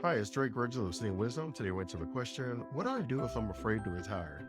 Hi, it's Griggs of Obsidian Wisdom. Today we answer the question, what do I do if I'm afraid to retire?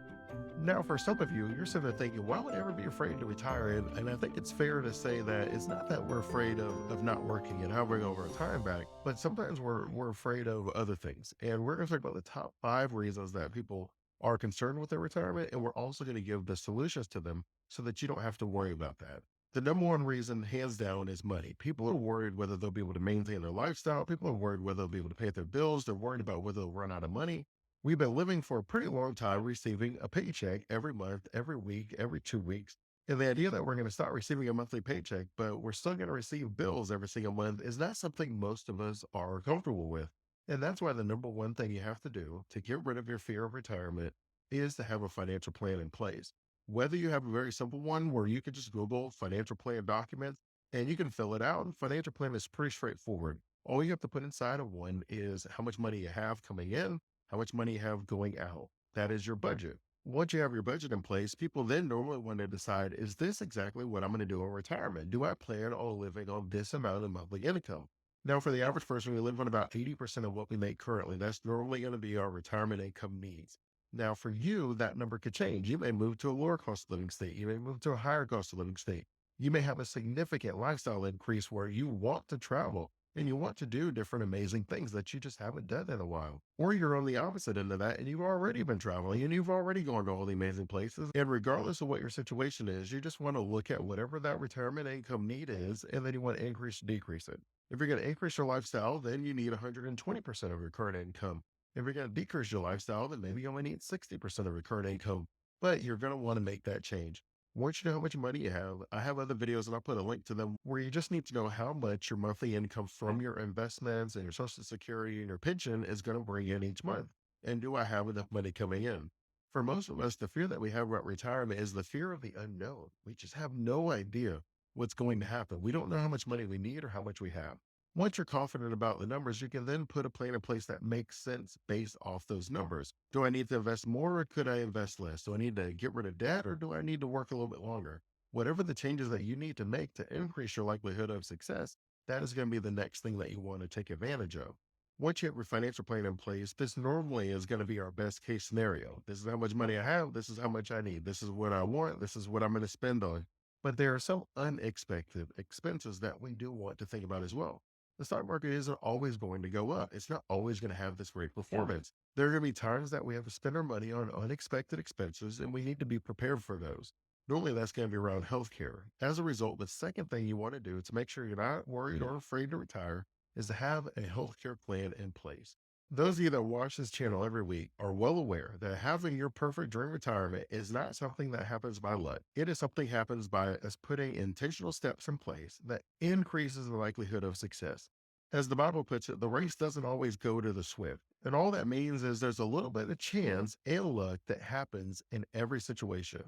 Now, for some of you, you're sitting there thinking, why would I ever be afraid to retire? And I think it's fair to say that it's not that we're afraid of not working and how we're going to retire back, but sometimes we're afraid of other things. And we're going to talk about the top 5 reasons that people are concerned with their retirement. And we're also going to give the solutions to them so that you don't have to worry about that. The number one reason, hands down, is money. People are worried whether they'll be able to maintain their lifestyle. People are worried whether they'll be able to pay their bills. They're worried about whether they'll run out of money. We've been living for a pretty long time receiving a paycheck every month, every week, every 2 weeks. And the idea that we're going to start receiving a monthly paycheck, but we're still going to receive bills every single month is not something most of us are comfortable with. And that's why the number one thing you have to do to get rid of your fear of retirement is to have a financial plan in place. Whether you have a very simple one where you can just Google financial plan documents and you can fill it out, financial plan is pretty straightforward. All you have to put inside of one is how much money you have coming in, how much money you have going out. That is your budget. Once you have your budget in place, people then normally want to decide, is this exactly what I'm going to do in retirement? Do I plan on living on this amount of monthly income? Now, for the average person, we live on about 80% of what we make currently. That's normally going to be our retirement income needs. Now, for you, that number could change. You may move to a lower cost of living state. You may move to a higher cost of living state. You may have a significant lifestyle increase where you want to travel and you want to do different amazing things that you just haven't done in a while. Or you're on the opposite end of that and you've already been traveling and you've already gone to all the amazing places. And regardless of what your situation is, you just want to look at whatever that retirement income need is, and then you want to increase or decrease it. If you're going to increase your lifestyle, then you need 120% of your current income. If you're going to decrease your lifestyle, then maybe you only need 60% of your current income, but you're going to want to make that change. Once you know how much money you have, I have other videos and I'll put a link to them where you just need to know how much your monthly income from your investments and your social security and your pension is going to bring in each month. And do I have enough money coming in? For most of us, the fear that we have about retirement is the fear of the unknown. We just have no idea what's going to happen. We don't know how much money we need or how much we have. Once you're confident about the numbers, you can then put a plan in place that makes sense based off those numbers. Do I need to invest more or could I invest less? Do I need to get rid of debt or do I need to work a little bit longer? Whatever the changes that you need to make to increase your likelihood of success, that is going to be the next thing that you want to take advantage of. Once you have your financial plan in place, this normally is going to be our best case scenario. This is how much money I have. This is how much I need. This is what I want. This is what I'm going to spend on. But there are some unexpected expenses that we do want to think about as well. The stock market isn't always going to go up. It's not always going to have this great performance. There are going to be times that we have to spend our money on unexpected expenses, and we need to be prepared for those. Normally, that's going to be around healthcare. As a result, the second thing you want to do to make sure you're not worried or afraid to retire is to have a healthcare plan in place. Those of you that watch this channel every week are well aware that having your perfect dream retirement is not something that happens by luck. It is something that happens by us putting intentional steps in place that increases the likelihood of success. As the Bible puts it, the race doesn't always go to the swift. And all that means is there's a little bit of chance and luck that happens in every situation.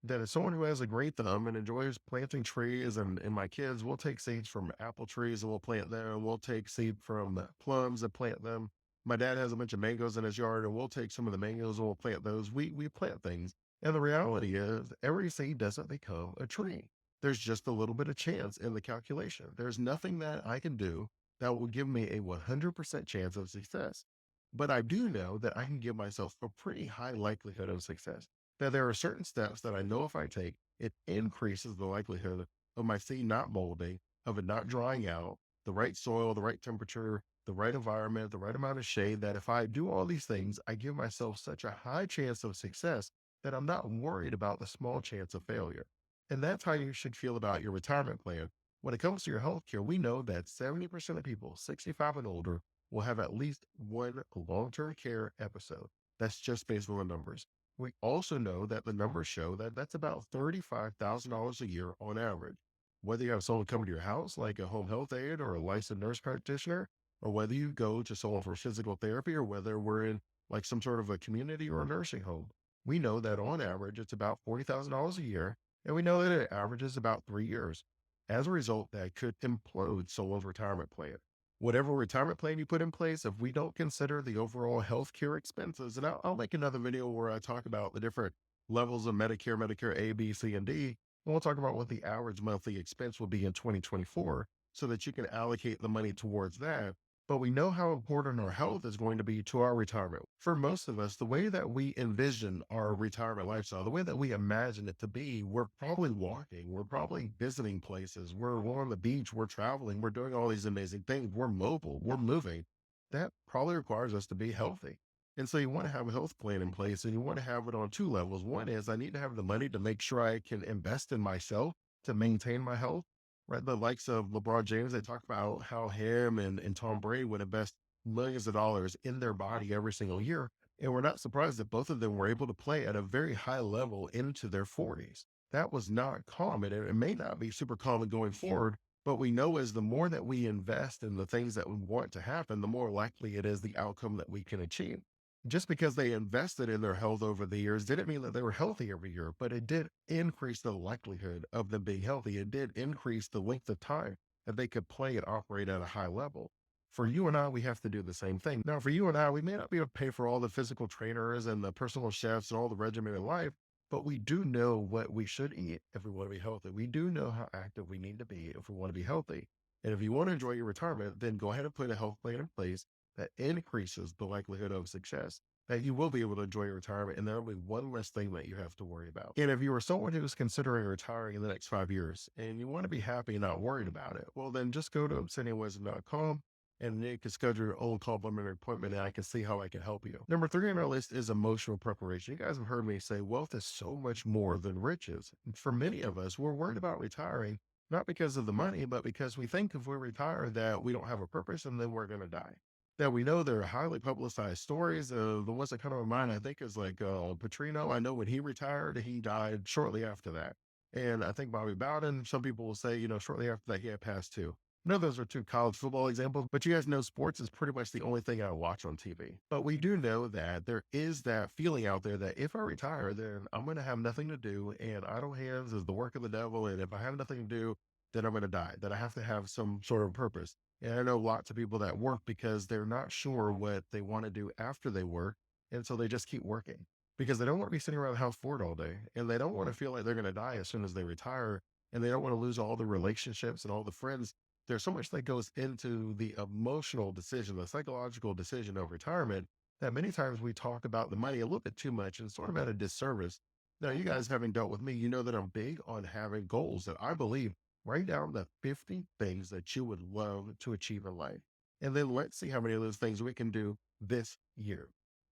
That as someone who has a great thumb and enjoys planting trees, and my kids, we'll take seeds from apple trees and we'll plant them. We'll take seed from plums and plant them. My dad has a bunch of mangoes in his yard, and we'll take some of the mangoes and we'll plant those. We plant things. And the reality is, every seed doesn't become a tree. There's just a little bit of chance in the calculation. There's nothing that I can do that will give me a 100% chance of success. But I do know that I can give myself a pretty high likelihood of success. That there are certain steps that I know if I take, it increases the likelihood of my seed not molding, of it not drying out, the right soil, the right temperature, the right environment, the right amount of shade, that if I do all these things, I give myself such a high chance of success that I'm not worried about the small chance of failure. And that's how you should feel about your retirement plan. When it comes to your healthcare, we know that 70% of people 65 and older will have at least one long-term care episode. That's just based on the numbers. We also know that the numbers show that that's about $35,000 a year on average. Whether you have someone come to your house, like a home health aide or a licensed nurse practitioner, or whether you go to someone for physical therapy, or whether we're in like some sort of a community or a nursing home, we know that on average it's about $40,000 a year, and we know that it averages about 3 years. As a result, that could implode someone's retirement plan. Whatever retirement plan you put in place, if we don't consider the overall healthcare expenses, and I'll make another video where I talk about the different levels of Medicare, Medicare A, B, C, and D, and we'll talk about what the average monthly expense will be in 2024 so that you can allocate the money towards that. but we know how important our health is going to be to our retirement. For most of us, the way that we envision our retirement lifestyle, the way that we imagine it to be, we're probably walking, we're probably visiting places, we're on the beach, we're traveling, we're doing all these amazing things, we're mobile, we're moving. That probably requires us to be healthy. And so you want to have a health plan in place and you want to have it on two levels. One is I need to have the money to make sure I can invest in myself to maintain my health, right? The likes of LeBron James, they talk about how him and Tom Brady would invest millions of dollars in their body every single year. And we're not surprised that both of them were able to play at a very high level into their 40s. That was not common, and it may not be super common going forward. But we know as the more that we invest in the things that we want to happen, the more likely it is the outcome that we can achieve. Just because they invested in their health over the years didn't mean that they were healthy every year, but it did increase the likelihood of them being healthy. It did increase the length of time that they could play and operate at a high level. For you and I, we have to do the same thing. Now, for you and I, we may not be able to pay for all the physical trainers and the personal chefs and all the regimented life, but we do know what we should eat if we want to be healthy. We do know how active we need to be if we want to be healthy. And if you want to enjoy your retirement, then go ahead and put a health plan in place that increases the likelihood of success, that you will be able to enjoy your retirement. And there'll be one less thing that you have to worry about. And if you are someone who's considering retiring in the next 5 years and you want to be happy and not worried about it, well, then just go to obsidianwisdom.com and you can schedule your own complimentary appointment and I can see how I can help you. Number three on our list is emotional preparation. You guys have heard me say wealth is so much more than riches. And for many of us, we're worried about retiring, not because of the money, but because we think if we retire that we don't have a purpose and then we're going to die. That we know they're highly publicized stories. The ones that come to mind, I think, is like Petrino. I know when he retired, he died shortly after that. And I think Bobby Bowden, some people will say, shortly after that, he had passed too. No, those are two college football examples, but you guys know sports is pretty much the only thing I watch on TV. But we do know that there is that feeling out there that if I retire, then I'm going to have nothing to do, and idle hands is the work of the devil. And if I have nothing to do, then I'm going to die, that I have to have some sort of purpose. And I know lots of people that work because they're not sure what they want to do after they work. And so they just keep working because they don't want to be sitting around the house bored all day. And they don't want to feel like they're going to die as soon as they retire. And they don't want to lose all the relationships and all the friends. There's so much that goes into the emotional decision, the psychological decision of retirement, that many times we talk about the money a little bit too much and sort of at a disservice. Now, you guys having dealt with me, you know that I'm big on having goals that I believe. Write down the 50 things that you would love to achieve in life. And then let's see how many of those things we can do this year.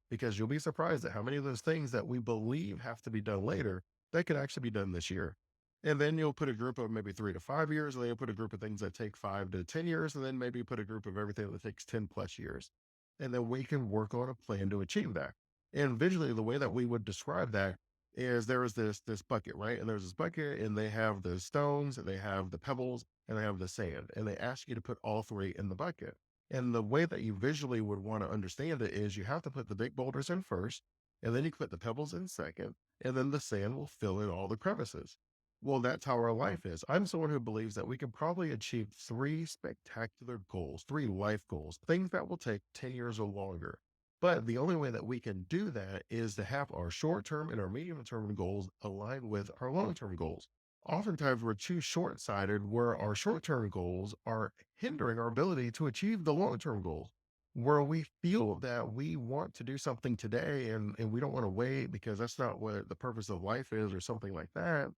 Because you'll be surprised at how many of those things that we believe have to be done later, that could actually be done this year. And then you'll put a group of maybe 3 to 5 years, and then you'll put a group of things that take 5 to 10 years, and then maybe put a group of everything that takes 10 plus years. And then we can work on a plan to achieve that. And visually, the way that we would describe that is there is this bucket, right? And there's this bucket, and they have the stones, and they have the pebbles, and they have the sand. And they ask you to put all three in the bucket. And the way that you visually would want to understand it is you have to put the big boulders in first, and then you put the pebbles in second, and then the sand will fill in all the crevices. Well, that's how our life is. I'm someone who believes that we can probably achieve three spectacular goals, three life goals, things that will take 10 years or longer. But the only way that we can do that is to have our short term and our medium term goals align with our long term goals. Oftentimes, we're too short sighted where our short term goals are hindering our ability to achieve the long term goals. Where we feel that we want to do something today and we don't want to wait because that's not what the purpose of life is or something like that,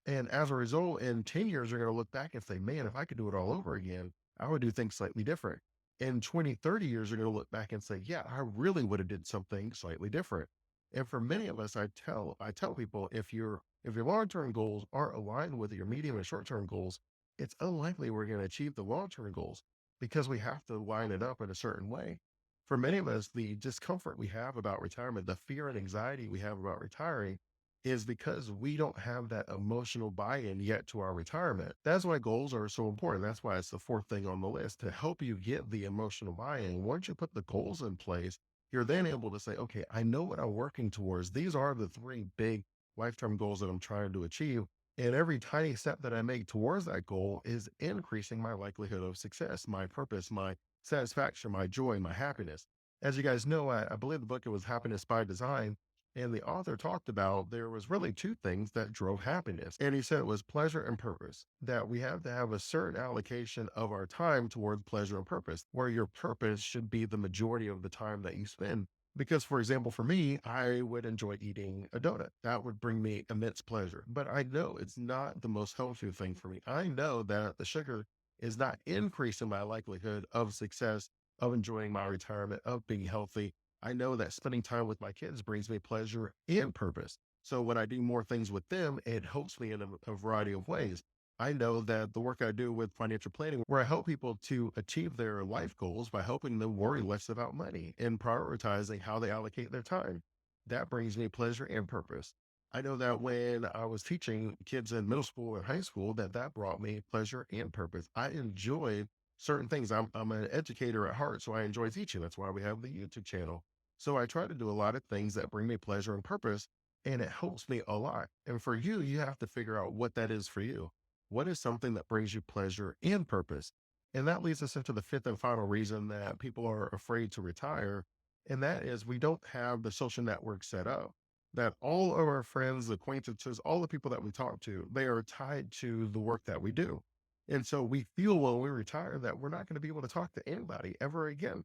and as a result, in 10 years, you're going to look back and say, man, if I could do it all over again, I would do things slightly different. In 20, 30 years, you're going to look back and say, yeah, I really would have did something slightly different. And for many of us, I tell people, if your long-term goals aren't aligned with your medium and short-term goals, it's unlikely we're going to achieve the long-term goals because we have to line it up in a certain way. For many of us, the discomfort we have about retirement, the fear and anxiety we have about retiring is because we don't have that emotional buy-in yet to our retirement. That's why goals are so important. That's why it's the fourth thing on the list to help you get the emotional buy-in. Once you put the goals in place, you're then able to say, okay, I know what I'm working towards. These are the three big lifetime goals that I'm trying to achieve. And every tiny step that I make towards that goal is increasing my likelihood of success, my purpose, my satisfaction, my joy, my happiness. As you guys know, I believe the book it was Happiness by Design. And the author talked about there was really two things that drove happiness. And he said it was pleasure and purpose, that we have to have a certain allocation of our time towards pleasure and purpose, where your purpose should be the majority of the time that you spend. Because, for example, for me, I would enjoy eating a donut. That would bring me immense pleasure. But I know it's not the most healthy thing for me. I know that the sugar is not increasing my likelihood of success, of enjoying my retirement, of being healthy. I know that spending time with my kids brings me pleasure and purpose. So when I do more things with them, it helps me in a variety of ways. I know that the work I do with financial planning, where I help people to achieve their life goals by helping them worry less about money and prioritizing how they allocate their time, that brings me pleasure and purpose. I know that when I was teaching kids in middle school and high school, that brought me pleasure and purpose. I enjoy certain things. I'm an educator at heart, so I enjoy teaching. That's why we have the YouTube channel. So I try to do a lot of things that bring me pleasure and purpose, and it helps me a lot. And for you, you have to figure out what that is for you. What is something that brings you pleasure and purpose? And that leads us into the fifth and final reason that people are afraid to retire. And that is we don't have the social network set up. That all of our friends, acquaintances, all the people that we talk to, they are tied to the work that we do. And so we feel when we retire that we're not going to be able to talk to anybody ever again.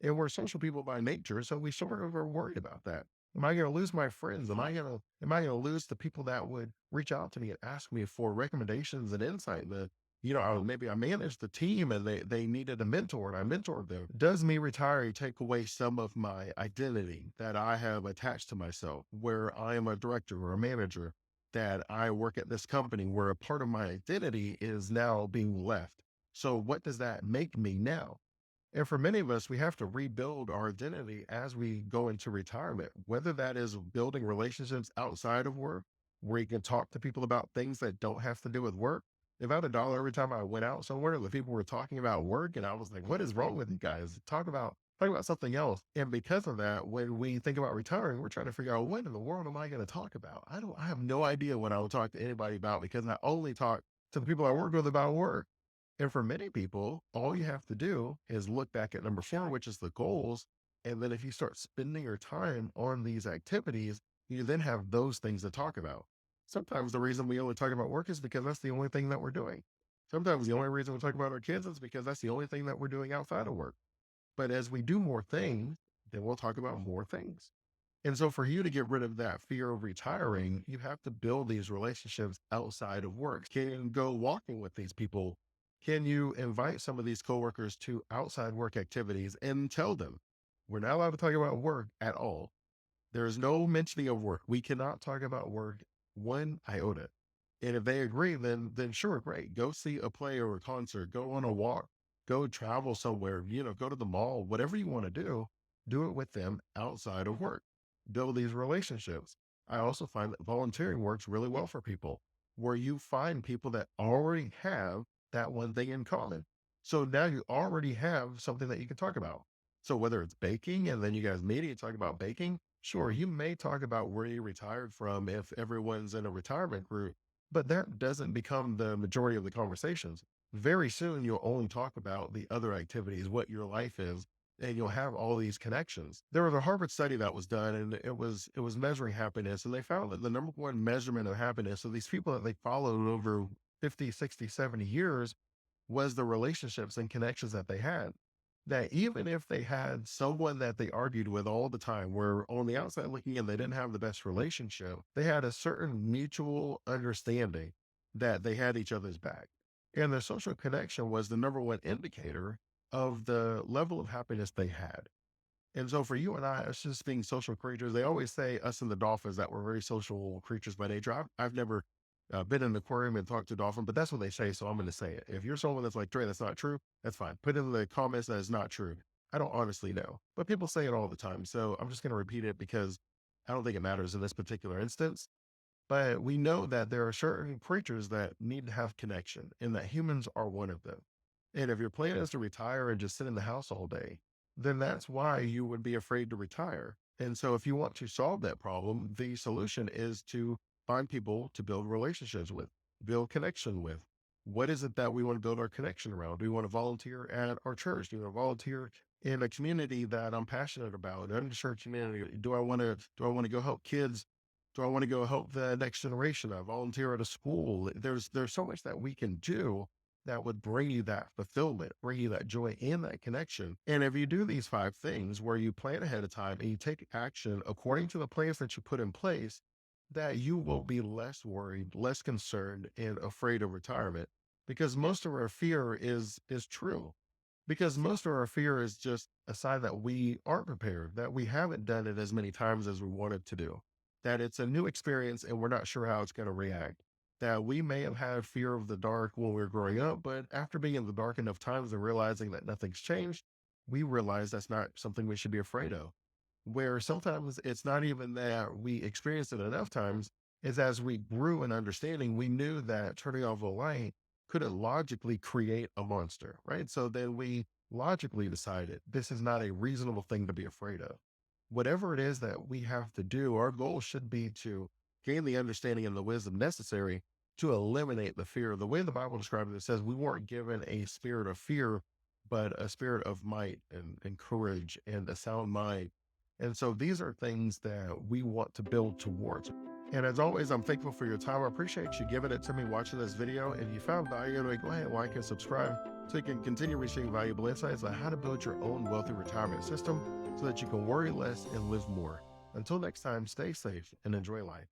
And we're social people by nature, so we sort of are worried about that. Am I going to lose my friends? Am I going to lose the people that would reach out to me and ask me for recommendations and insight? Maybe I managed the team and they needed a mentor and I mentored them. Does me retiring take away some of my identity that I have attached to myself, where I am a director or a manager, that I work at this company where a part of my identity is now being left? So what does that make me now? And for many of us, we have to rebuild our identity as we go into retirement, whether that is building relationships outside of work, where you can talk to people about things that don't have to do with work. If I had a dollar every time I went out somewhere, the people were talking about work, and I was like, what is wrong with you guys? Talk about something else. And because of that, when we think about retiring, we're trying to figure out what in the world am I going to talk about? I have no idea what I will talk to anybody about because I only talk to the people I work with about work. And for many people, all you have to do is look back at number four, which is the goals. And then if you start spending your time on these activities, you then have those things to talk about. Sometimes the reason we only talk about work is because that's the only thing that we're doing. Sometimes the only reason we talk about our kids is because that's the only thing that we're doing outside of work. But as we do more things, then we'll talk about more things. And so for you to get rid of that fear of retiring, you have to build these relationships outside of work. Can you go walking with these people? Can you invite some of these coworkers to outside work activities and tell them we're not allowed to talk about work at all? There's no mentioning of work. We cannot talk about work one iota. And if they agree, then sure, great. Go see a play or a concert, go on a walk, go travel somewhere, go to the mall, whatever you want to do it with them outside of work. Build these relationships. I also find that volunteering works really well for people, where you find people that already have that one thing in common. So now you already have something that you can talk about. So whether it's baking and then you guys meet and you talk about baking, sure, you may talk about where you retired from if everyone's in a retirement group, but that doesn't become the majority of the conversations. Very soon, you'll only talk about the other activities, what your life is, and you'll have all these connections. There was a Harvard study that was done, and it was measuring happiness, and they found that the number one measurement of happiness of these people that they followed over 50, 60, 70 years was the relationships and connections that they had. That even if they had someone that they argued with all the time, where on the outside looking in, they didn't have the best relationship, they had a certain mutual understanding that they had each other's back. And the social connection was the number one indicator of the level of happiness they had. And so for you and I, us just being social creatures, they always say us and the dolphins that we're very social creatures by nature. I've never been in an aquarium and talked to a dolphin, but that's what they say. So I'm going to say it. If you're someone that's like, Trey, that's not true, that's fine. Put in the comments that it's not true. I don't honestly know, but people say it all the time. So I'm just going to repeat it because I don't think it matters in this particular instance. But we know that there are certain creatures that need to have connection and that humans are one of them. And if your plan is to retire and just sit in the house all day, then that's why you would be afraid to retire. And so if you want to solve that problem, the solution is to find people to build relationships with, build connection with. What is it that we want to build our connection around? Do we want to volunteer at our church? Do we want to volunteer in a community that I'm passionate about, an underserved community? Do I want to go help kids? Do I want to go help the next generation? I volunteer at a school. There's so much that we can do that would bring you that fulfillment, bring you that joy and that connection. And if you do these five things where you plan ahead of time and you take action according to the plans that you put in place, that you will be less worried, less concerned, and afraid of retirement. Because most of our fear is true. Because most of our fear is just a sign that we aren't prepared, that we haven't done it as many times as we wanted to do, that it's a new experience and we're not sure how it's going to react. That we may have had fear of the dark when we were growing up, but after being in the dark enough times and realizing that nothing's changed, we realize that's not something we should be afraid of. Where sometimes it's not even that we experienced it enough times, is as we grew in understanding, we knew that turning off a light couldn't logically create a monster, right? So then we logically decided this is not a reasonable thing to be afraid of. Whatever it is that we have to do, our goal should be to gain the understanding and the wisdom necessary to eliminate the fear. The way the Bible describes it, it says we weren't given a spirit of fear, but a spirit of might and courage and a sound mind. And so these are things that we want to build towards. And as always, I'm thankful for your time. I appreciate you giving it to me watching this video. If you found value in it, go ahead, like and subscribe so you can continue receiving valuable insights on how to build your own wealthy retirement system so that you can worry less and live more. Until next time, stay safe and enjoy life.